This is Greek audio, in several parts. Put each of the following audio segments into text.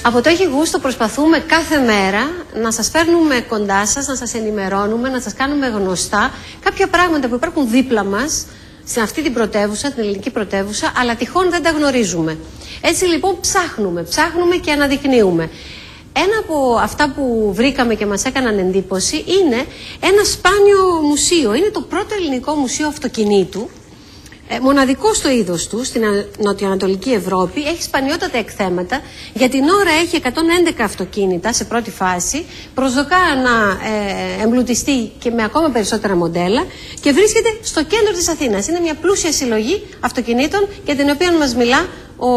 Από το Έχει Γούστο προσπαθούμε κάθε μέρα να σας φέρνουμε κοντά σας, να σας ενημερώνουμε, να σας κάνουμε γνωστά κάποια πράγματα που υπάρχουν δίπλα μας σε αυτή την πρωτεύουσα, την ελληνική πρωτεύουσα, αλλά τυχόν δεν τα γνωρίζουμε. Έτσι λοιπόν ψάχνουμε και αναδεικνύουμε. Ένα από αυτά που βρήκαμε και μας έκαναν εντύπωση είναι ένα σπάνιο μουσείο. Είναι το πρώτο ελληνικό μουσείο αυτοκινήτου. Μοναδικό στο είδος του στην νοτιοανατολική Ευρώπη, έχει σπανιότατα εκθέματα. Για την ώρα έχει 111 αυτοκίνητα σε πρώτη φάση, προσδοκά να εμπλουτιστεί και με ακόμα περισσότερα μοντέλα και βρίσκεται στο κέντρο της Αθήνας. Είναι μια πλούσια συλλογή αυτοκινήτων για την οποία μας μιλά ο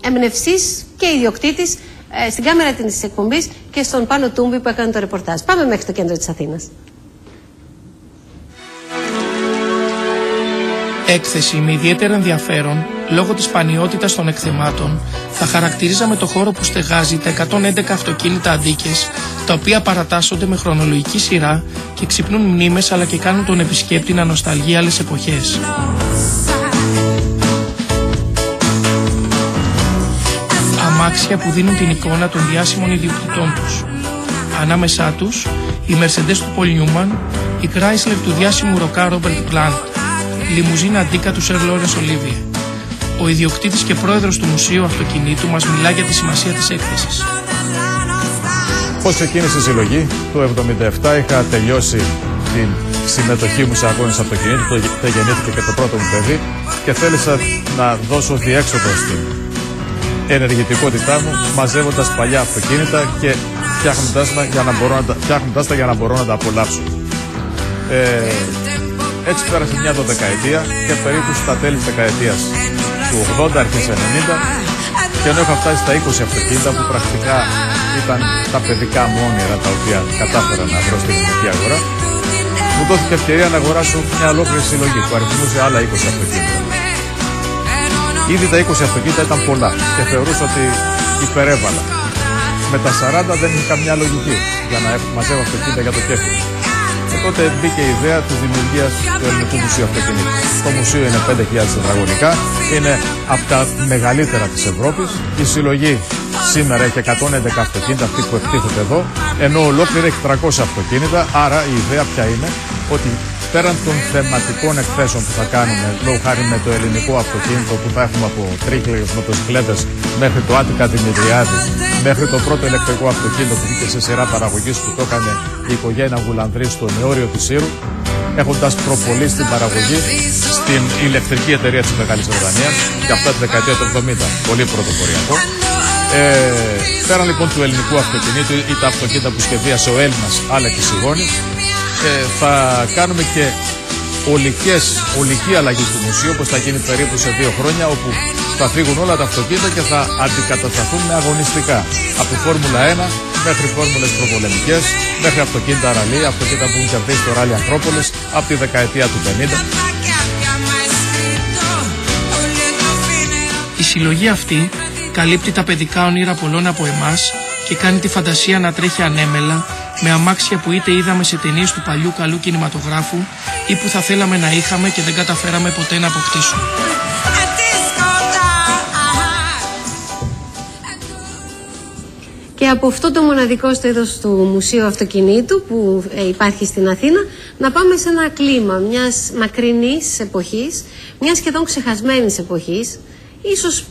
εμπνευστής και ιδιοκτήτης στην κάμερα της εκπομπής και στον Πάνο Τούμπη που έκανε το ρεπορτάζ. Πάμε μέχρι το κέντρο της Αθήνας. Έκθεση με ιδιαίτερο ενδιαφέρον, λόγω της σπανιότητας των εκθεμάτων, θα χαρακτηρίζαμε το χώρο που στεγάζει τα 111 αυτοκίνητα αντίκες, τα οποία παρατάσσονται με χρονολογική σειρά και ξυπνούν μνήμες αλλά και κάνουν τον επισκέπτη να νοσταλγεί άλλες εποχές. Αμάξια που δίνουν την εικόνα των διάσημων ιδιοκτητών τους. Ανάμεσά τους, η Mercedes του Paul Newman, η Chrysler του διάσημου ροκά Robert Plant, λιμουζίνα αντίκα του Sir Lawrence Olivier. Ο ιδιοκτήτης και πρόεδρος του Μουσείου Αυτοκινήτου μας μιλά για τη σημασία της έκθεσης. Πώς ξεκίνησε η συλλογή? Το 1977 είχα τελειώσει την συμμετοχή μου σε αγώνες αυτοκινήτου, το γεννήθηκε και το πρώτο μου παιδί και θέλησα να δώσω διέξοδο στην ενεργητικότητά μου, μαζεύοντας παλιά αυτοκίνητα και φτιάχνοντας τα για να μπορώ να τα απολαύσω. Έτσι πέρασε μια δεκαετία και περίπου στα τέλη της δεκαετίας του 80, αρχές 90, και ενώ είχα φτάσει στα 20 αυτοκίνητα που πρακτικά ήταν τα παιδικά μου όνειρα τα οποία κατάφερα να βρω στην ελληνική αγορά, μου δόθηκε ευκαιρία να αγοράσω μια ολόκληρη συλλογή που αριθμούσε άλλα 20 αυτοκίνητα. Ήδη τα 20 αυτοκίνητα ήταν πολλά και θεωρούσα ότι υπερέβαλα. Με τα 40 δεν είχε καμιά λογική για να μαζεύω αυτοκίνητα για το κέφι. Τότε μπήκε η ιδέα της δημιουργίας του Ελληνικού Μουσείου Αυτοκινήτου. Το μουσείο είναι 5.000 τετραγωνικά, είναι από τα μεγαλύτερα της Ευρώπης. Η συλλογή σήμερα έχει 111 αυτοκίνητα, αυτή που εκτίθεται εδώ, ενώ ολόκληρη έχει 300 αυτοκίνητα. Άρα η ιδέα ποια είναι? Ότι πέραν των θεματικών εκθέσεων που θα κάνουμε, λόγω χάρη με το ελληνικό αυτοκίνητο που θα έχουμε από τρίχλες, μοτοσυκλέτες μέχρι το Άττικα Δημητριάδη, μέχρι το πρώτο ηλεκτρικό αυτοκίνητο που βγήκε σε σειρά παραγωγής που το έκανε η οικογένεια Γουλανδρή στο νεόριο της Ήρου, έχοντας προπολίσει την παραγωγή στην ηλεκτρική εταιρεία της Μεγάλης Βρετανίας και αυτά τη δεκαετία του 70, πολύ πρωτοποριακό. Πέραν λοιπόν του ελληνικού αυτοκινήτου ή τα αυτοκίνητα που σχεδίασε ο Έλληνας Άλεξης Σιγώνης, θα κάνουμε και ολική αλλαγή του μουσείου, όπως θα γίνει περίπου σε 2 χρόνια, όπου θα φύγουν όλα τα αυτοκίνητα και θα αντικατασταθούν με αγωνιστικά. Από Φόρμουλα 1 μέχρι φόρμουλες προπολεμικές, μέχρι αυτοκίνητα ραλί, αυτοκίνητα που έχουν κερδίσει το ράλι Ακρόπολης από τη δεκαετία του 50. Η συλλογή αυτή καλύπτει τα παιδικά όνειρα πολλών από εμάς και κάνει τη φαντασία να τρέχει ανέμελα με αμάξια που είτε είδαμε σε ταινίες του παλιού καλού κινηματογράφου ή που θα θέλαμε να είχαμε και δεν καταφέραμε ποτέ να αποκτήσουμε. Και από αυτό το μοναδικό στο είδος του Μουσείου Αυτοκινήτου που υπάρχει στην Αθήνα, να πάμε σε ένα κλίμα μιας μακρινής εποχής, μιας σχεδόν ξεχασμένης εποχής, ίσως